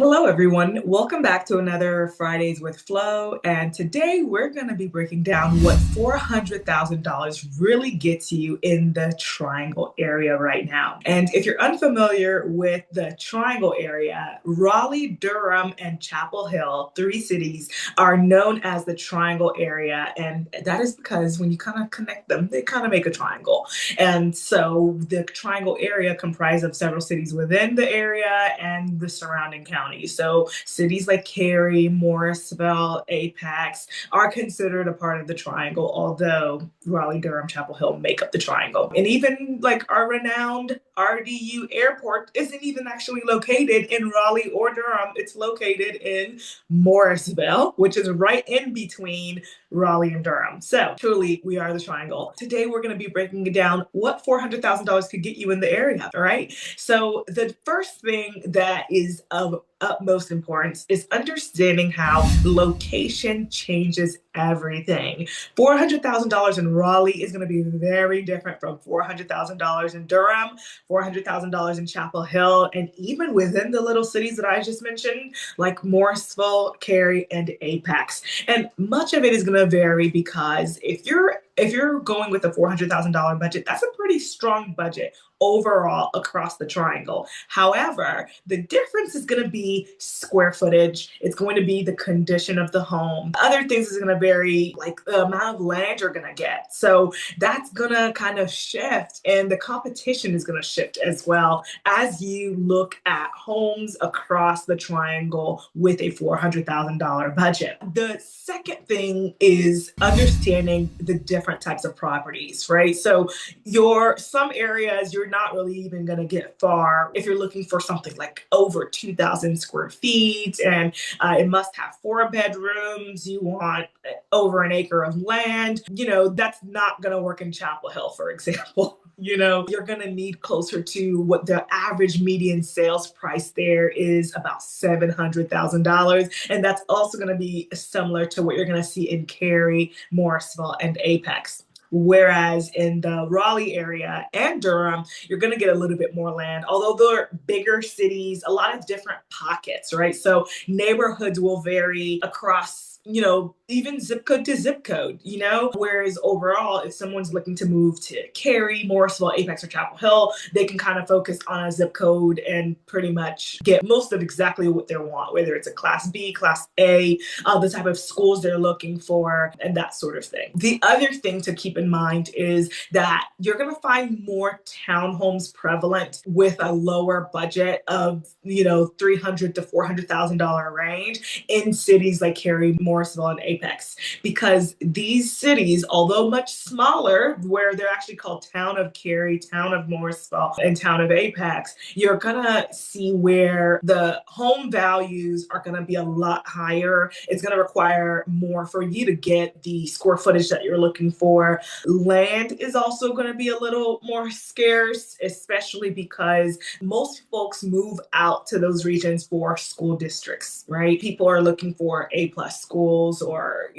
Hello, everyone. Welcome back to another Fridays with Flo. And today we're going to be breaking down what $400,000 really gets you in the Triangle area right now. And if you're unfamiliar with the Triangle area, Raleigh, Durham, and Chapel Hill, three cities, are known as the Triangle area. And that is because when you kind of connect them, they kind of make a triangle. And so the Triangle area comprised of several cities within the area and the surrounding counties. So cities like Cary, Morrisville, Apex are considered a part of the Triangle, although Raleigh, Durham, Chapel Hill make up the Triangle. And even like our renowned RDU airport isn't even actually located in Raleigh or Durham. It's located in Morrisville, which is right in between Raleigh and Durham. So truly, we are the Triangle. Today, we're going to be breaking it down what $400,000 could get you in the area. All right. So the first thing that is of utmost importance is understanding how location changes everything. $400,000 in Raleigh is going to be very different from $400,000 in Durham, $400,000 in Chapel Hill, and even within the little cities that I just mentioned, like Morrisville, Cary, and Apex. And much of it is going to vary because if you're going with a $400,000 budget, that's a pretty strong budget overall across the Triangle. However, the difference is going to be square footage. It's going to be the condition of the home. Other things is going to vary, like the amount of land you're going to get. So that's going to kind of shift, and the competition is going to shift as well as you look at homes across the Triangle with a $400,000 budget. The second thing is understanding the different types of properties, right? So some areas you're not really even going to get far if you're looking for something like over 2,000 square feet, and it must have 4 bedrooms. You want over an acre of land. That's not going to work in Chapel Hill, for example. You're going to need closer to what the average median sales price there is, about $700,000. And that's also going to be similar to what you're going to see in Cary, Morrisville, and Apex. Whereas in the Raleigh area and Durham, you're going to get a little bit more land, although they're bigger cities, a lot of different pockets, right? So neighborhoods will vary across even zip code to zip code, whereas overall, if someone's looking to move to Cary, Morrisville, Apex, or Chapel Hill, they can kind of focus on a zip code and pretty much get most of exactly what they want, whether it's a class B, class A, the type of schools they're looking for, and that sort of thing. The other thing to keep in mind is that you're going to find more townhomes prevalent with a lower budget of, $300,000 to $400,000 range in cities like Cary, Morrisville, and Apex, because these cities, although much smaller, where they're actually called Town of Cary, Town of Morrisville, and Town of Apex, you're gonna see where the home values are gonna be a lot higher. It's gonna require more for you to get the square footage that you're looking for. Land is also gonna be a little more scarce, especially because most folks move out to those regions for school districts, right? People are looking for A+ schools or,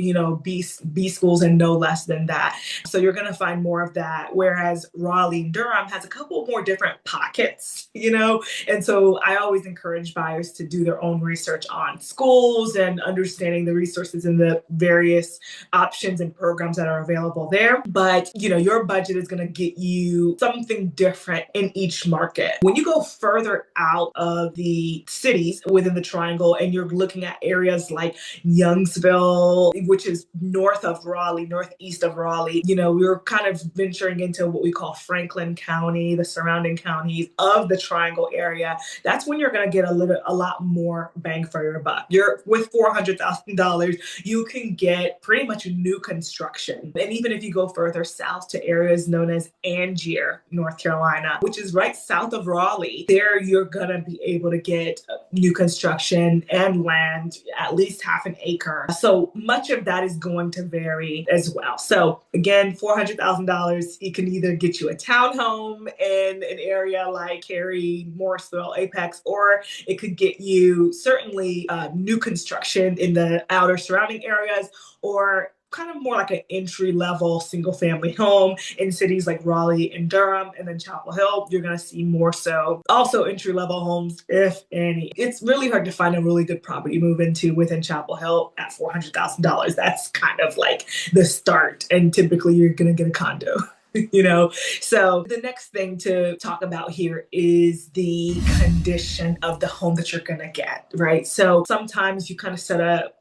B schools and no less than that. So you're going to find more of that. Whereas Raleigh, Durham has a couple more different pockets, and so I always encourage buyers to do their own research on schools and understanding the resources and the various options and programs that are available there. But, your budget is going to get you something different in each market. When you go further out of the cities within the Triangle and you're looking at areas like Youngsville, which is north of Raleigh, northeast of Raleigh, we're kind of venturing into what we call Franklin County, the surrounding counties of the Triangle area. That's when you're going to get a lot more bang for your buck. With $400,000, you can get pretty much new construction. And even if you go further south to areas known as Angier, North Carolina, which is right south of Raleigh, there you're going to be able to get new construction and land, at least half an acre. So much of that is going to vary as well. So again, $400,000, it can either get you a townhome in an area like Cary, Morrisville, Apex, or it could get you certainly new construction in the outer surrounding areas, or kind of more like an entry-level single-family home in cities like Raleigh and Durham, and then Chapel Hill, you're going to see more so also entry-level homes, if any. It's really hard to find a really good property to move into within Chapel Hill at $400,000. That's kind of like the start, and typically you're going to get a condo. So the next thing to talk about here is the condition of the home that you're going to get, right? So sometimes you kind of set a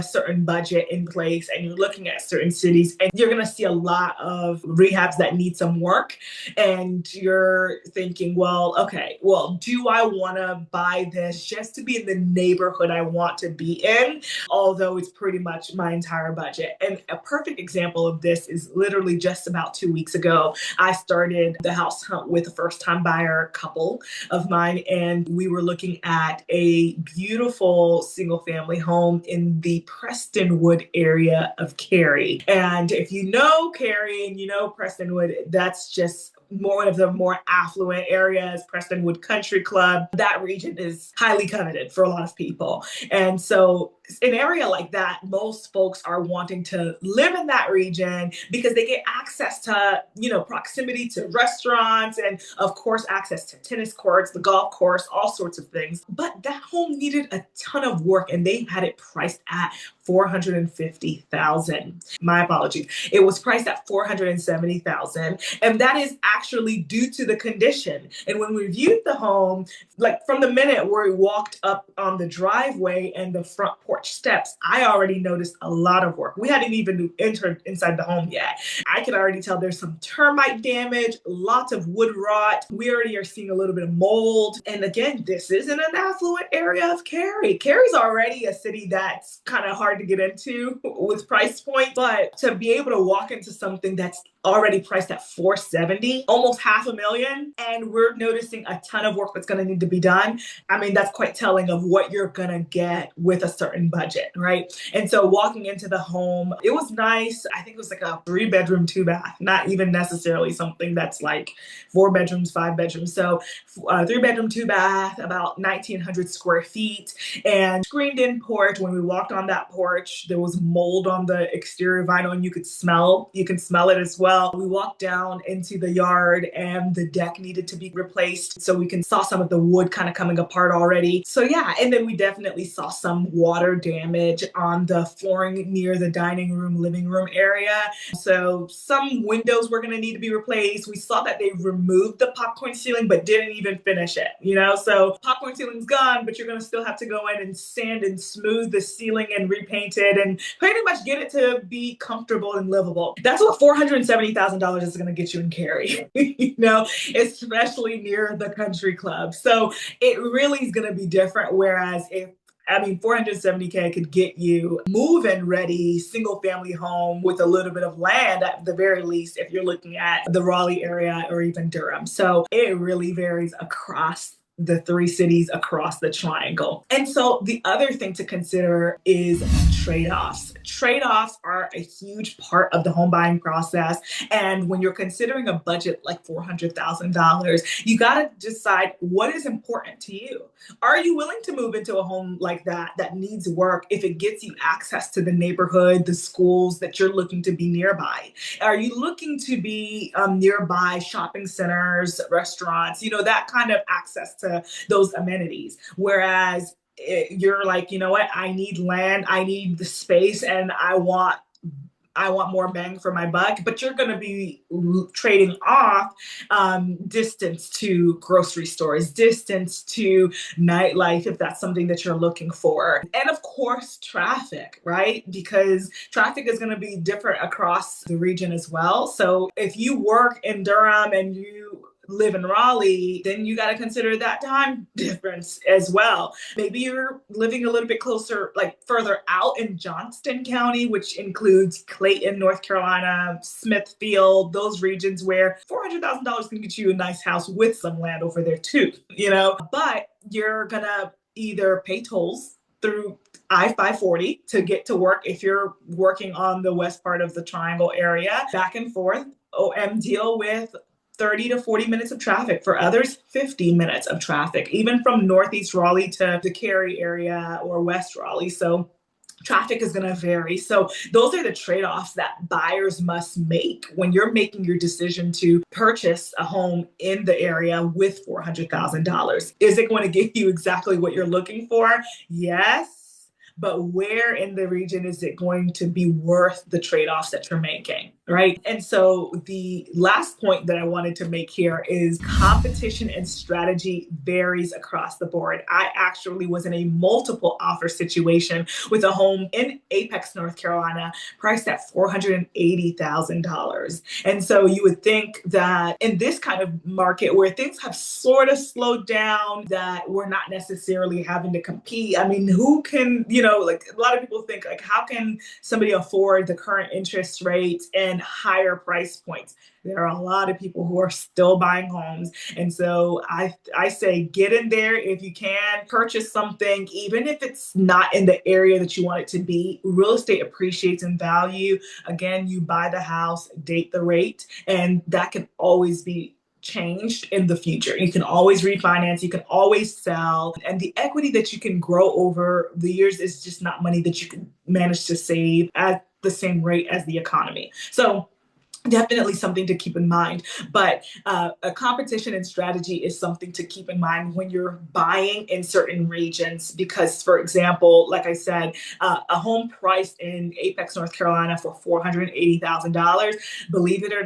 certain budget in place and you're looking at certain cities and you're going to see a lot of rehabs that need some work, and you're thinking, well, okay, well, do I want to buy this just to be in the neighborhood I want to be in, although it's pretty much my entire budget? And a perfect example of this is literally just about 2 weeks ago. I started the house hunt with a first-time buyer couple of mine, and we were looking at a beautiful single-family home in the Prestonwood area of Cary. And if you know Cary and you know Prestonwood, that's just one of the more affluent areas. Prestonwood Country Club, that region is highly coveted for a lot of people. And so an area like that, most folks are wanting to live in that region because they get access to, proximity to restaurants and of course access to tennis courts, the golf course, all sorts of things. But that home needed a ton of work and they had it priced at $450,000. My apologies. It was priced at $470,000. And that is actually due to the condition. And when we viewed the home, like from the minute where we walked up on the driveway and the front porch steps, I already noticed a lot of work. We hadn't even entered inside the home yet. I could already tell there's some termite damage, lots of wood rot. We already are seeing a little bit of mold. And again, this isn't an affluent area of Cary. Cary's already a city that's kind of hard to get into with price point, but to be able to walk into something that's already priced at $470,000, almost $500,000, and we're noticing a ton of work that's going to need to be done. I mean, that's quite telling of what you're going to get with a certain budget, right? And so walking into the home, it was nice. I think it was like a 3-bedroom, 2-bath, not even necessarily something that's like 4 bedrooms, 5 bedrooms. So 3-bedroom, 2-bath, about 1,900 square feet, and screened in porch. When we walked on that porch, there was mold on the exterior vinyl and you can smell it as well. We walked down into the yard and the deck needed to be replaced. So we saw some of the wood kind of coming apart already. So yeah, and then we definitely saw some water damage on the flooring near the dining room, living room area. So some windows were going to need to be replaced. We saw that they removed the popcorn ceiling, but didn't even finish it, So popcorn ceiling's gone, but you're going to still have to go in and sand and smooth the ceiling and repaint it and pretty much get it to be comfortable and livable. That's what $470,000 is going to get you in Cary, especially near the country club. So it really is going to be different. Whereas $470K could get you move-in ready, single family home with a little bit of land at the very least, if you're looking at the Raleigh area or even Durham. So it really varies across the 3 cities across the triangle. And so the other thing to consider is trade-offs. Trade-offs are a huge part of the home buying process. And when you're considering a budget like $400,000, you got to decide what is important to you. Are you willing to move into a home like that needs work if it gets you access to the neighborhood, the schools that you're looking to be nearby? Are you looking to be nearby shopping centers, restaurants, that kind of access to those amenities? Whereas you're like, you know what, I need land, I need the space, and I want more bang for my buck, but you're going to be trading off distance to grocery stores, distance to nightlife, if that's something that you're looking for. And of course, traffic, right? Because traffic is going to be different across the region as well. So if you work in Durham and you live in Raleigh, then you got to consider that time difference as well. Maybe you're living a little bit closer, like further out in Johnston County, which includes Clayton, North Carolina, Smithfield, those regions where $400,000 can get you a nice house with some land over there too, but you're going to either pay tolls through I-540 to get to work if you're working on the west part of the triangle area, back and forth, and deal with 30 to 40 minutes of traffic. For others, 50 minutes of traffic, even from Northeast Raleigh to the Cary area or West Raleigh. So Traffic is going to vary. So those are the trade-offs that buyers must make when you're making your decision to purchase a home in the area with $400,000. Is it going to give you exactly what you're looking for? Yes. But where in the region is it going to be worth the trade-offs that you're making, right? And so the last point that I wanted to make here is competition and strategy varies across the board. I actually was in a multiple offer situation with a home in Apex, North Carolina, priced at $480,000. And so you would think that in this kind of market where things have sort of slowed down, that we're not necessarily having to compete. I mean, who can, like a lot of people think, like, how can somebody afford the current interest rates and higher price points? There are a lot of people who are still buying homes. And so I say get in there if you can, purchase something, even if it's not in the area that you want it to be. Real estate appreciates in value. Again, you buy the house, date the rate, and that can always be changed in the future. You can always refinance, you can always sell, and the equity that you can grow over the years is just not money that you can manage to save at the same rate as the economy. So definitely something to keep in mind. But a competition and strategy is something to keep in mind when you're buying in certain regions. Because, for example, like I said, a home priced in Apex, North Carolina for $480,000, believe it or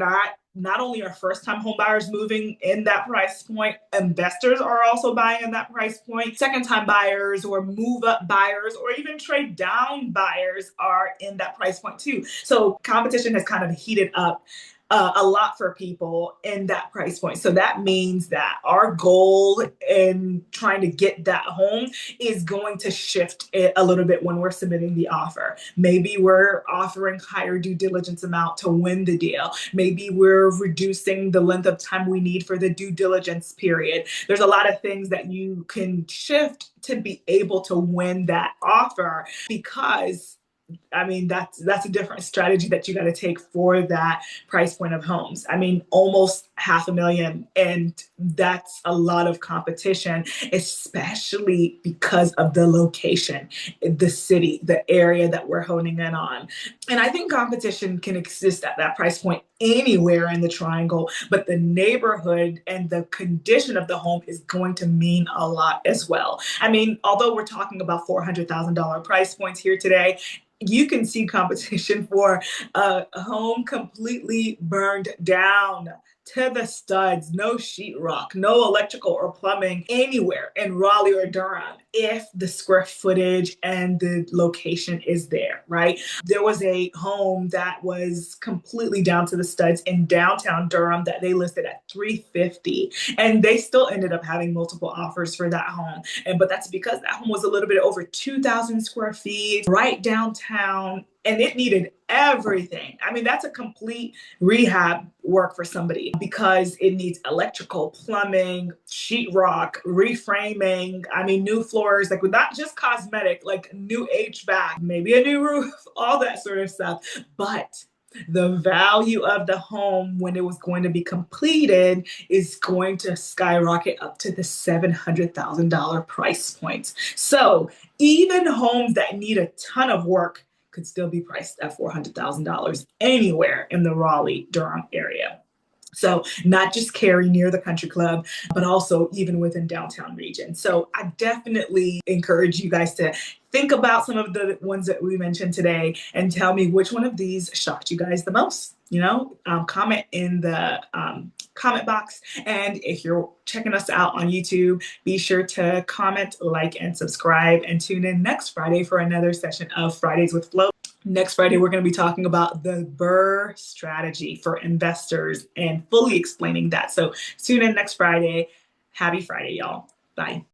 not only are first-time home buyers moving in that price point, investors are also buying in that price point. Second-time buyers or move-up buyers or even trade-down buyers are in that price point too. So competition has kind of heated up a lot for people in that price point. So that means that our goal in trying to get that home is going to shift it a little bit when we're submitting the offer. Maybe we're offering higher due diligence amount to win the deal. Maybe we're reducing the length of time we need for the due diligence period. There's a lot of things that you can shift to be able to win that offer, because I mean, that's a different strategy that you got to take for that price point of homes. I mean, almost 500,000, and that's a lot of competition, especially because of the location, the city, the area that we're honing in on. And I think competition can exist at that price point anywhere in the triangle, but the neighborhood and the condition of the home is going to mean a lot as well. I mean, although we're talking about $400,000 price points here today, you can see competition for a home completely burned down to the studs, no sheetrock, no electrical or plumbing anywhere in Raleigh or Durham, if the square footage and the location is there, right? There was a home that was completely down to the studs in downtown Durham that they listed at $350, and they still ended up having multiple offers for that home. But that's because that home was a little bit over 2,000 square feet, right downtown, and it needed everything. I mean, that's a complete rehab work for somebody, because it needs electrical, plumbing, sheetrock, reframing. I mean, new floors, like not just cosmetic, like new HVAC, maybe a new roof, all that sort of stuff. But the value of the home when it was going to be completed is going to skyrocket up to the $700,000 price points. So even homes that need a ton of work could still be priced at $400,000 anywhere in the Raleigh-Durham area. So not just Cary near the country club, but also even within downtown region. So I definitely encourage you guys to think about some of the ones that we mentioned today and tell me which one of these shocked you guys the most. Comment in the comment box. And if you're checking us out on YouTube, be sure to comment, like, and subscribe, and tune in next Friday for another session of Fridays with Flo. Next Friday, we're going to be talking about the BRRRR strategy for investors and fully explaining that. So tune in next Friday. Happy Friday, y'all. Bye.